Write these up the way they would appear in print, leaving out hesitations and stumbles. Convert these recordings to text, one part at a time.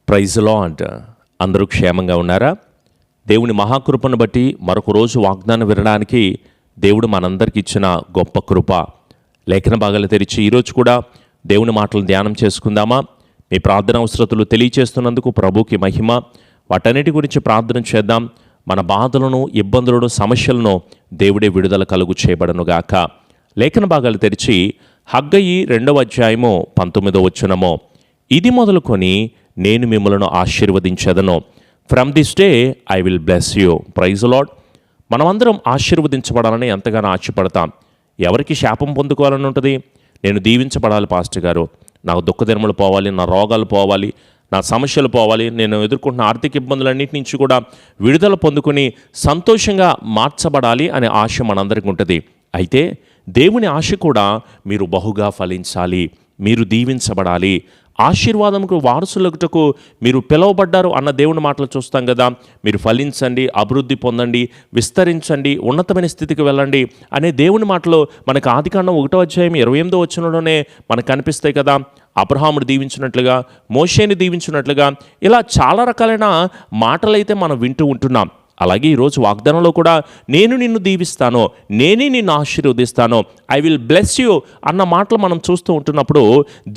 Praise lord. అందరూ క్షేమంగా ఉన్నారా? దేవుని మహాకృపను బట్టి మరొక రోజు వాగ్దానం వినడానికి దేవుడు మనందరికి ఇచ్చిన గొప్ప కృప. లేఖన భాగాలు తెరిచి ఈరోజు కూడా దేవుని మాటలు ధ్యానం చేసుకుందామా? మీ ప్రార్థన అవసరతలు తెలియచేస్తున్నందుకు ప్రభుకి మహిమ. వాటన్నిటి గురించి ప్రార్థన చేద్దాం. మన బాధలను, ఇబ్బందులను, సమస్యలను దేవుడే విడుదల కలుగు చేయబడనుగాక. లేఖన భాగాలు తెరిచి హగ్గయి 2వ అధ్యాయము 19వ వచనము, ఇది మొదలుకొని నేను మిమ్మలను ఆశీర్వదించదను. From this day I will bless you. Praise Lord. మనమందరం ఆశీర్వదించబడాలని ఎంతగానో ఆశపడతాం. ఎవరికి శాపం పొందుకోవాలని ఉంటుంది? నేను దీవించబడాలి పాస్టర్ గారు, నాకు దుఃఖదినములు పోవాలి, నా రోగాలు పోవాలి, నా సమస్యలు పోవాలి, నేను ఎదుర్కొంటున్న ఆర్థిక ఇబ్బందులన్నింటి నుంచి కూడా విడుదల పొందుకొని సంతోషంగా మార్చబడాలి అనే ఆశ మనందరికీ ఉంటుంది. అయితే దేవుని ఆశ కూడా మీరు బహుగా ఫలించాలి, మీరు దీవించబడాలి, ఆశీర్వాదంకు వారసులకుటకు మీరు పిలువబడ్డారు అన్న దేవుని మాటలు చూస్తాం కదా. మీరు ఫలించండి, అభివృద్ధి పొందండి, విస్తరించండి, ఉన్నతమైన స్థితికి వెళ్ళండి అనే దేవుని మాటలు మనకు ఆదికాండం 1వ అధ్యాయం 28వ వచనంలోనే మనకు కనిపిస్తాయి కదా. అబ్రహామును దీవించినట్లుగా, మోషేని దీవించినట్లుగా ఇలా చాలా రకాలైన మాటలైతే మనం వింటూ ఉంటున్నాం. అలాగే ఈరోజు వాగ్దానంలో కూడా నేను నిన్ను దీవిస్తాను, నేనే నిన్ను ఆశీర్వదిస్తాను, ఐ విల్ బ్లెస్ యూ అన్న మాటలు మనం చూస్తూ ఉంటున్నప్పుడు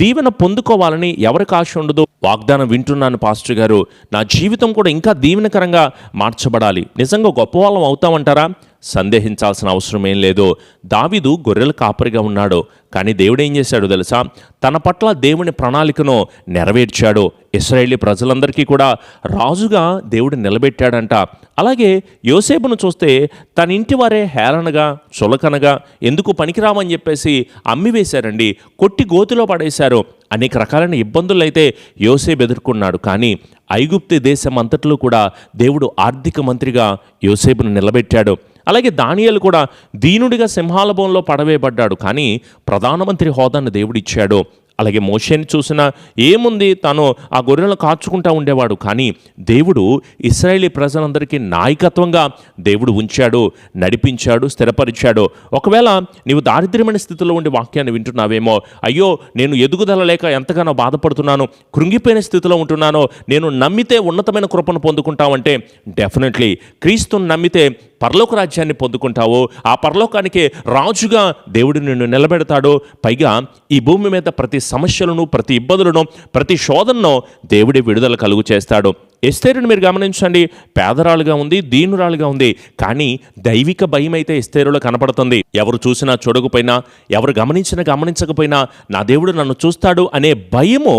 దీవెన పొందుకోవాలని ఎవరికి ఆశ ఉండదు? వాగ్దానం వింటున్నాను పాస్టర్ గారు, నా జీవితం కూడా ఇంకా దీవెనకరంగా మార్చబడాలి, నిజంగా గొప్పవాళ్ళం అవుతామంటారా? సందేహించాల్సిన అవసరం ఏం లేదు. దావీదు గొర్రెల కాపరిగా ఉన్నాడు, కానీ దేవుడు ఏం చేశాడు తెలుసా? తన పట్ల దేవుని ప్రణాళికను నెరవేర్చాడు. ఇశ్రాయేలీ ప్రజలందరికీ కూడా రాజుగా దేవుడు నిలబెట్టాడంట. అలాగే యోసేపును చూస్తే తన ఇంటి వారే హేళనగా, చులకనగా, ఎందుకు పనికిరామని చెప్పేసి అమ్మివేశారండి, కొట్టి గోతిలో పడేశారు. అనేక రకాలైన ఇబ్బందులు అయితే యోసేపు ఎదుర్కొన్నాడు. కానీ ఐగుప్తు దేశం అంతట్లో కూడా దేవుడు ఆర్థిక మంత్రిగా యోసేపును నిలబెట్టాడు. అలాగే దానియేలు కూడా దీనుడిగా సింహాల బోన్లో పడవేయబడ్డాడు, కానీ ప్రధానమంత్రి హోదాను దేవుడిచ్చాడు. అలాగే మోషేని చూసినా ఏముంది, తను ఆ గొర్రెలను కాచుకుంటూ ఉండేవాడు, కానీ దేవుడు ఇశ్రాయేలీ ప్రజలందరికీ నాయకత్వంగా దేవుడు ఉంచాడు, నడిపించాడు, స్థిరపరిచాడు. ఒకవేళ నీవు దారిద్ర్యమైన స్థితిలో ఉండి వాక్యాన్ని వింటున్నావేమో, అయ్యో నేను ఎదుగుదల లేక ఎంతగానో బాధపడుతున్నాను, కృంగిపోయిన స్థితిలో ఉంటున్నాను, నేను నమ్మితే ఉన్నతమైన కృపను పొందుకుంటామంటే డెఫినెట్లీ క్రీస్తుని నమ్మితే పరలోక రాజ్యాన్ని పొందుకుంటావు. ఆ పరలోకానికి రాజుగా దేవుడు నిన్ను నిలబెడతాడు. పైగా ఈ భూమి మీద ప్రతి సమస్యలను, ప్రతి ఇబ్బందులను, ప్రతి శోధనను దేవుడే విడుదల కలుగు చేస్తాడు. ఎస్తేరుని మీరు గమనించండి, పేదరాలుగా ఉంది, దీనురాలుగా ఉంది, కానీ దైవిక భయం అయితే ఎస్తేరులో కనపడుతుంది. ఎవరు చూసినా చూడకపోయినా, ఎవరు గమనించకపోయినా నా దేవుడు నన్ను చూస్తాడు అనే భయము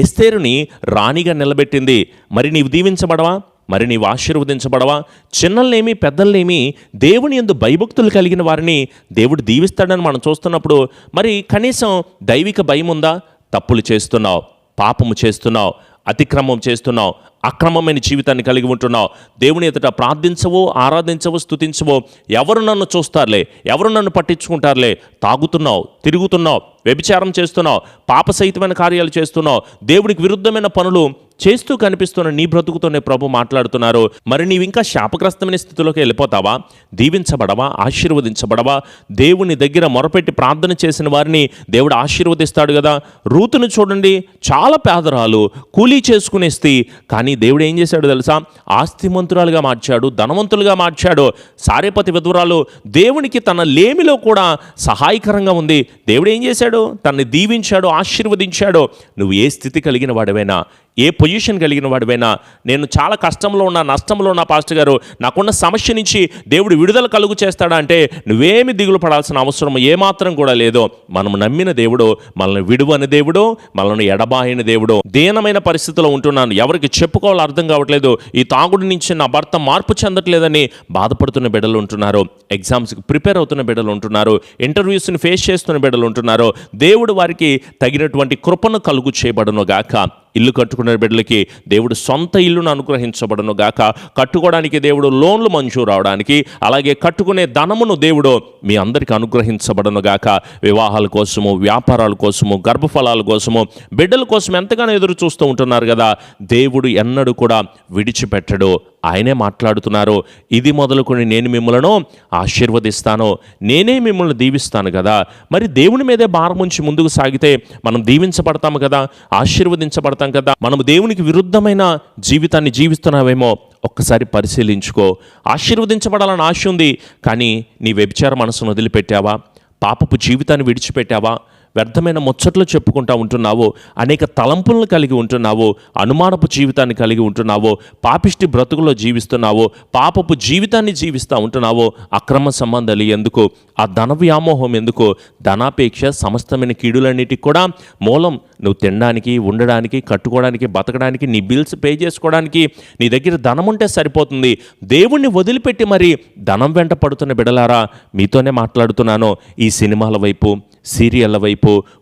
ఎస్తేరుని రాణిగా నిలబెట్టింది. మరి నీవు దీవించబడవా? మరి నీవు ఆశీర్వదించబడవా? చిన్నల్నేమి పెద్దల్నేమి దేవుని యందు భయభక్తులు కలిగిన వారిని దేవుడు దీవిస్తాడని మనం చూస్తున్నప్పుడు మరి కనీసం దైవిక భయం ఉందా? తప్పులు చేస్తున్నావు, పాపము చేస్తున్నావు, అతిక్రమం చేస్తున్నావు, అక్రమమైన జీవితాన్ని కలిగి ఉంటున్నావు, దేవుని ఎదుట ప్రార్థించవో, ఆరాధించవో, స్తుతించవో, ఎవరు నన్ను చూస్తారులే, ఎవరు నన్ను పట్టించుకుంటారులే, తాగుతున్నావు, తిరుగుతున్నావు, వ్యభిచారం చేస్తున్నావు, పాపసహితమైన కార్యాలు చేస్తున్నావు, దేవుడికి విరుద్ధమైన పనులు చేస్తూ కనిపిస్తున్న నీ బ్రతుకుతోనే ప్రభు మాట్లాడుతున్నారు. మరి నీవు ఇంకా శాపగ్రస్తమైన స్థితిలోకి వెళ్ళిపోతావా? దీవించబడవా? ఆశీర్వదించబడవా? దేవుని దగ్గర మొరపెట్టి ప్రార్థన చేసిన వారిని దేవుడు ఆశీర్వదిస్తాడు కదా. రూతును చూడండి, చాలా పేదరాలు, కూలీ చేసుకునే స్త్రీ, కానీ దేవుడు ఏం చేశాడు తెలుసా? ఆస్తిమంతురాలుగా మార్చాడు, ధనవంతులుగా మార్చాడు. సారేపతి విధవరాలు దేవునికి తన లేమిలో కూడా సహాయకరంగా ఉంది. దేవుడు ఏం చేశాడు? తనని దీవించాడు, ఆశీర్వదించాడు. నువ్వు ఏ స్థితి కలిగిన వాడివైనా, ఏ పొజిషన్ కలిగిన వాడివైనా, నేను చాలా కష్టంలో ఉన్నా, నష్టంలో ఉన్నా పాస్టర్ గారు, నాకున్న సమస్య నుంచి దేవుడు విడుదల కలుగు చేస్తాడా అంటే నువ్వేమి దిగులు పడాల్సిన అవసరం ఏమాత్రం కూడా లేదు. మనం నమ్మిన దేవుడు మనల్ని విడువని దేవుడు, మనల్ని ఎడబాయిన దేవుడు. దీనమైన పరిస్థితిలో ఉంటున్నాను, ఎవరికి చెప్పుకోవాలో అర్థం కావట్లేదు, ఈ తాగుడు నుంచి నా భర్త మార్పు చెందట్లేదని బాధపడుతున్న బిడ్డలు ఉంటున్నారు, ఎగ్జామ్స్కి ప్రిపేర్ అవుతున్న బిడ్డలు ఉంటున్నారు, ఇంటర్వ్యూస్ని ఫేస్ చేస్తున్న బిడ్డలు ఉంటున్నారు. దేవుడు వారికి తగినటువంటి కృపను కలుగు చేయబడును గాక. ఇల్లు కట్టుకునే బిడ్డలకి దేవుడు సొంత ఇల్లును అనుగ్రహించబడును గాక. కట్టుకోవడానికి దేవుడు లోన్లు మంజూరు అవడానికి, అలాగే కట్టుకునే ధనమును దేవుడు మీ అందరికీ అనుగ్రహించబడును గాక. వివాహాల కోసము, వ్యాపారాల కోసము, గర్భఫలాల కోసము, బిడ్డల కోసం ఎంతగానో ఎదురు చూస్తూ ఉంటున్నారు కదా. దేవుడు ఎన్నడూ కూడా విడిచిపెట్టడు. ఆయనే మాట్లాడుతున్నారు. ఇది మొదలుకొని నేను మిమ్మలను ఆశీర్వదిస్తాను, నేనే మిమ్మల్ని దీవిస్తాను కదా. మరి దేవుని మీదే భారం ఉంచి ముందుకు సాగితే మనం దీవించబడతాము కదా, ఆశీర్వదించబడతాం కదా. మనం దేవునికి విరుద్ధమైన జీవితాన్ని జీవిస్తున్నావేమో ఒక్కసారి పరిశీలించుకో. ఆశీర్వదించబడాలని ఆశ ఉంది, కానీ నీ వ్యభిచార మనసును వదిలిపెట్టావా? పాపపు జీవితాన్ని విడిచిపెట్టావా? వ్యర్థమైన ముచ్చట్లు చెప్పుకుంటూ ఉంటున్నావు, అనేక తలంపులను కలిగి ఉంటున్నావు, అనుమానపు జీవితాన్ని కలిగి ఉంటున్నావు, పాపిష్టి బ్రతుకులో జీవిస్తున్నావు, పాపపు జీవితాన్ని జీవిస్తూ ఉంటున్నావు. అక్రమ సంబంధాలు ఎందుకు? ఆ ధన వ్యామోహం ఎందుకు? ధనాపేక్ష సమస్తమైన కీడులన్నిటికి కూడా మూలం నువ్వు తినడానికి, ఉండడానికి, కట్టుకోవడానికి, బతకడానికి, నీ బిల్స్ పే చేసుకోవడానికి నీ దగ్గర ధనం ఉంటే సరిపోతుంది. దేవుణ్ణి వదిలిపెట్టి మరి ధనం వెంట పడుతున్న బిడలారా, మీతోనే మాట్లాడుతున్నాను. ఈ సినిమాల వైపు, సీరియళ్ళ వైపు,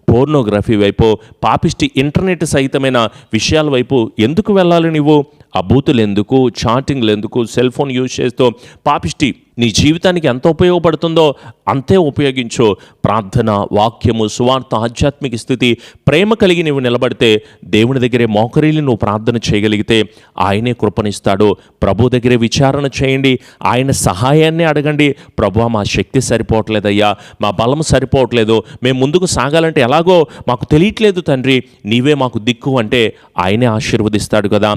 పోర్నోగ్రఫీ వైపు, పాపిష్టి ఇంటర్నెట్ సహితమైన విషయాల వైపు ఎందుకు వెళ్ళాలి నువ్వు? ఆ బూతులు ఎందుకు, చాటింగ్లు ఎందుకు, సెల్ ఫోన్ యూజ్ చేస్తూ పాపిష్టి నీ జీవితానికి ఎంత ఉపయోగపడుతుందో అంతే ఉపయోగించు. ప్రార్థన, వాక్యము, సువార్త, ఆధ్యాత్మిక స్థితి, ప్రేమ కలిగి నువ్వు నిలబడితే, దేవుని దగ్గరే మోకరీలు నువ్వు ప్రార్థన చేయగలిగితే ఆయనే కృపనిస్తాడు. ప్రభు దగ్గరే విచారణ చేయండి, ఆయన సహాయాన్ని అడగండి. ప్రభు, మా శక్తి సరిపోవట్లేదయ్యా, మా బలం సరిపోవట్లేదు, మేము ముందుకు సాగాలంటే ఎలాగో మాకు తెలియట్లేదు తండ్రి, నీవే మాకు దిక్కు అంటే ఆయనే ఆశీర్వదిస్తాడు కదా.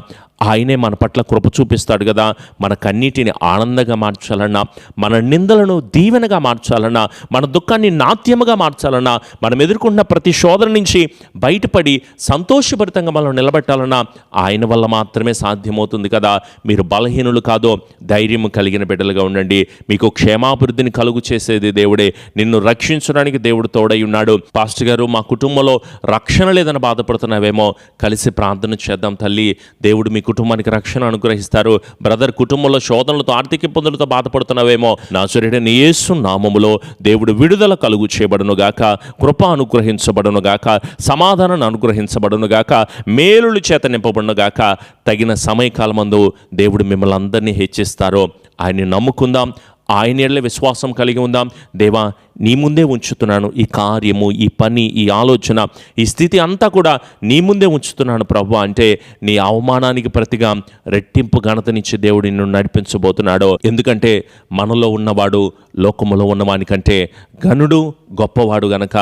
ఆయనే మన పట్ల కృప చూపిస్తాడు కదా. మన కన్నీటిని ఆనందంగా మార్చాలన్నా, మన నిందలను దీవెనగా మార్చాలన్నా, మన దుఃఖాన్ని నాట్యముగా మార్చాలన్నా, మనం ఎదుర్కొంటున్న ప్రతి శోధన నుంచి బయటపడి సంతోషభరితంగా మనం నిలబెట్టాలన్నా ఆయన వల్ల మాత్రమే సాధ్యమవుతుంది కదా. మీరు బలహీనులు కాదో, ధైర్యం కలిగిన బిడ్డలుగా ఉండండి. మీకు క్షేమాభివృద్ధిని కలుగు చేసేది దేవుడే. నిన్ను రక్షించడానికి దేవుడు తోడై ఉన్నాడు. పాస్టర్ గారు, మా కుటుంబంలో రక్షణ లేదని బాధపడుతున్నావేమో, కలిసి ప్రార్థన చేద్దాం తల్లి. దేవుడు మీ కుటుంబానికి రక్షణ అనుగ్రహిస్తారు. బ్రదర్, కుటుంబంలో శోధనలతో, ఆర్థిక ఇబ్బందులతో బాధపడుతున్నావేమో, నజరేయుడైన యేసు నామములో దేవుడు విడుదల కలుగు చేయబడునుగాక, కృప అనుగ్రహించబడునుగాక, సమాధానాన్ని అనుగ్రహించబడునుగాక, మేలుల చేత నింపబడునుగాక. తగిన సమయకాలమందు దేవుడు మిమ్మల్ని అందరినీ హెచ్చిస్తారు. ఆయన్ని నమ్ముకుందాం, ఆయన ఎడల విశ్వాసం కలిగి ఉందాం. దేవా, నీ ముందే ఉంచుతున్నాను ఈ కార్యము, ఈ పని, ఈ ఆలోచన, ఈ స్థితి అంతా కూడా నీ ముందే ఉంచుతున్నాను ప్రభువా అంటే నీ అవమానానికి ప్రతిగా రెట్టింపు ఘనతనిచ్చి దేవుడు నిన్ను నడిపించబోతున్నాడు. ఎందుకంటే మనలో ఉన్నవాడు లోకములో ఉన్నవానికంటే ఘనుడు, గొప్పవాడు గనక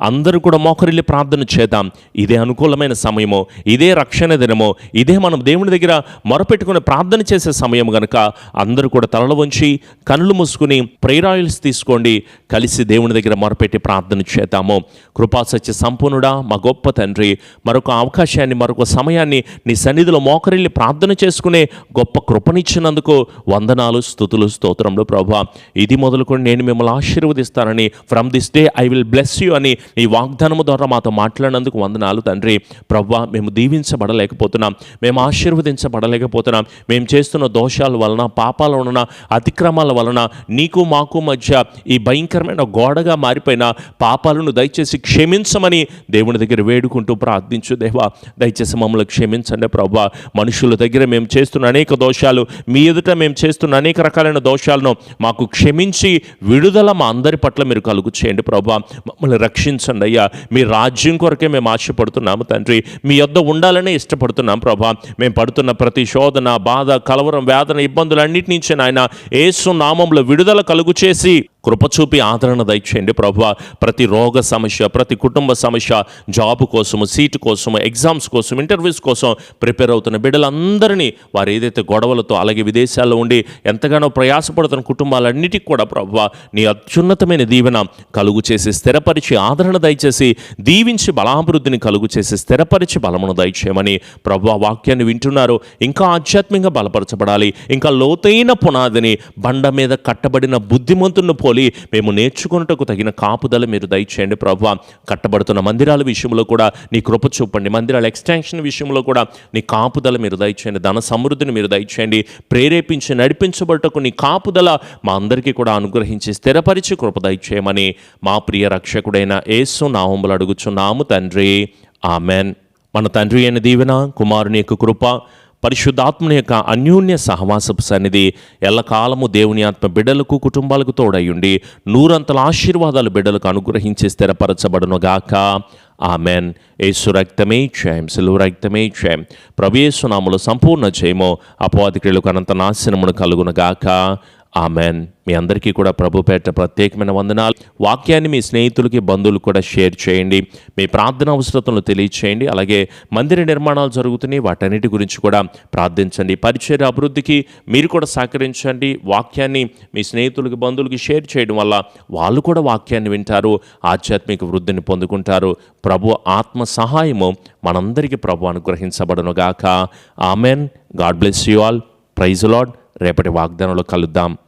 అందరూ కూడా మోకరిల్లి ప్రార్థన చేద్దాం. ఇదే అనుకూలమైన సమయము, ఇదే రక్షణ దినము, ఇదే మనం దేవుని దగ్గర మొరపెట్టుకుని ప్రార్థన చేసే సమయం గనక అందరూ కూడా తలలు వంచి కళ్ళు మూసుకుని ప్రేయర్ ఆయిల్స్ తీసుకోండి. కలిసి దేవుని దగ్గర మొరపెట్టి ప్రార్థన చేద్దాము. కృపాసత్య సంపూర్ణుడా, మా గొప్ప తండ్రి, మరొక అవకాశాన్ని, మరొక సమయాన్ని నీ సన్నిధిలో మోకరిల్లి ప్రార్థన చేసుకునే గొప్ప కృపనిచ్చినందుకు వందనాలు, స్తుతులు, స్తోత్రములు ప్రభువా. ఇది మొదలుకొని నేను మిమ్మల్ని ఆశీర్వదిస్తానని, from this day I will bless you అని ఈ వాగ్దానము ద్వారా మాతో మాట్లాడినందుకు వందనాలు తండ్రి. ప్రభువా, మేము దీవించబడలేకపోతున్నాం, మేము ఆశీర్వదించబడలేకపోతున్నాం. మేము చేస్తున్న దోషాల వలన, పాపాల వలన, అతిక్రమాల వలన నీకు మాకు మధ్య ఈ భయంకరమైన గోడగా మారిపోయిన పాపాలను దయచేసి క్షమించమని దేవుని దగ్గర వేడుకుంటూ ప్రార్థించు. దేవా, దయచేసి మమ్మల్ని క్షమించండి ప్రభువా. మనుషుల దగ్గర మేము చేస్తున్న అనేక దోషాలు, మీ ఎదుట మేము చేస్తున్న అనేక రకాలైన దోషాలను మాకు క్షమించి విడుదల మా అందరి పట్ల మీరు కలుగు చేయండి ప్రభువా. మమ్మల్ని రక్షించండి అయ్యా. మీ రాజ్యం కొరకే మేము ఆశపడుతున్నాము తండ్రి. మీ యొద్ద ఉండాలనే ఇష్టపడుతున్నాం ప్రభువా. మేము పడుతున్న ప్రతి శోధన, బాధ, కలవరం, వేదన, ఇబ్బందులన్నిటి నుంచి నాయన యేసు నామంలో విడుదల కలుగు చేసి కృప చూపి ఆదరణ దయచేయండి ప్రభువా. ప్రతి రోగ సమస్య, ప్రతి కుటుంబ సమస్య, జాబు కోసము, సీటు కోసము, ఎగ్జామ్స్ కోసం, ఇంటర్వ్యూస్ కోసం ప్రిపేర్ అవుతున్న బిడ్డలందరినీ వారు ఏదైతే గొడవలతో, అలాగే విదేశాల్లో ఉండి ఎంతగానో ప్రయాసపడుతున్న కుటుంబాలన్నిటికీ కూడా ప్రభువా నీ అత్యున్నతమైన దీవెన కలుగు చేసి స్థిరపరిచి ఆదరణ దయచేసి దీవించి బలాభివృద్ధిని కలుగు చేసి స్థిరపరిచి బలమును దయచేయమని ప్రభువా వాక్యాన్ని వింటున్నారు. ఇంకా ఆధ్యాత్మికంగా బలపరచబడాలి, ఇంకా లోతైన పునాదిని బండ మీద కట్టబడిన బుద్ధిమంతుని పోలి మేము నేర్చుకున్నటకు తగిన కాపుదల మీరు దయచేయండి ప్రభువా. కట్టబడుతున్న మందిరాల విషయంలో కూడా నీ కృప చూపండి. మందిరాల ఎక్స్టెన్షన్ విషయంలో కూడా నీ కాపుదల మీరు దయచేయండి. ధన సమృద్ధిని మీరు దయచేయండి. ప్రేరేపించి నడిపించబడటకు నీ కాపుదల మా అందరికీ కూడా అనుగ్రహించి స్థిరపరిచి కృప దయచేయమని మా ప్రియ రక్షకుడైన యేసు నామములో అడుగుచున్నాము తండ్రి, ఆమెన్. మన తండ్రి అయిన దీవెన, కుమారుని యొక్క కృప, పరిశుద్ధాత్మని యొక్క అన్యోన్య సహవాసపు సన్నిధి ఎల్లకాలము దేవుని ఆత్మ బిడ్డలకు, కుటుంబాలకు తోడయ్యుండి నూరంతల ఆశీర్వాదాలు బిడ్డలకు అనుగ్రహించి స్థిరపరచబడునుగాక. ఆమెన్. యేసు రక్తమే జయం, సిలువ రక్తమే జయం. ప్రభు యేసు నామములో సంపూర్ణ జయము, అపవాది క్రియలకు అనంత నాశనమును కలుగునుగాక. ఆమెన్. మీ అందరికీ కూడా ప్రభు పేరిట ప్రత్యేకమైన వందనాలు. వాక్యాన్ని మీ స్నేహితులకి, బంధువులకు కూడా షేర్ చేయండి. మీ ప్రార్థన అవసరతలను తెలియచేయండి. అలాగే మందిర నిర్మాణాలు జరుగుతున్నాయి, వాటన్నిటి గురించి కూడా ప్రార్థించండి. పరిచర్య అభివృద్ధికి మీరు కూడా సహకరించండి. వాక్యాన్ని మీ స్నేహితులకి, బంధువులకి షేర్ చేయడం వల్ల వాళ్ళు కూడా వాక్యాన్ని వింటారు, ఆధ్యాత్మిక వృద్ధిని పొందుకుంటారు. ప్రభు ఆత్మ సహాయము మనందరికీ ప్రభు అనుగ్రహించబడునుగాక. Amen. God bless you all. Praise Lord. రేపటి వాగ్దానంలో కలుద్దాం.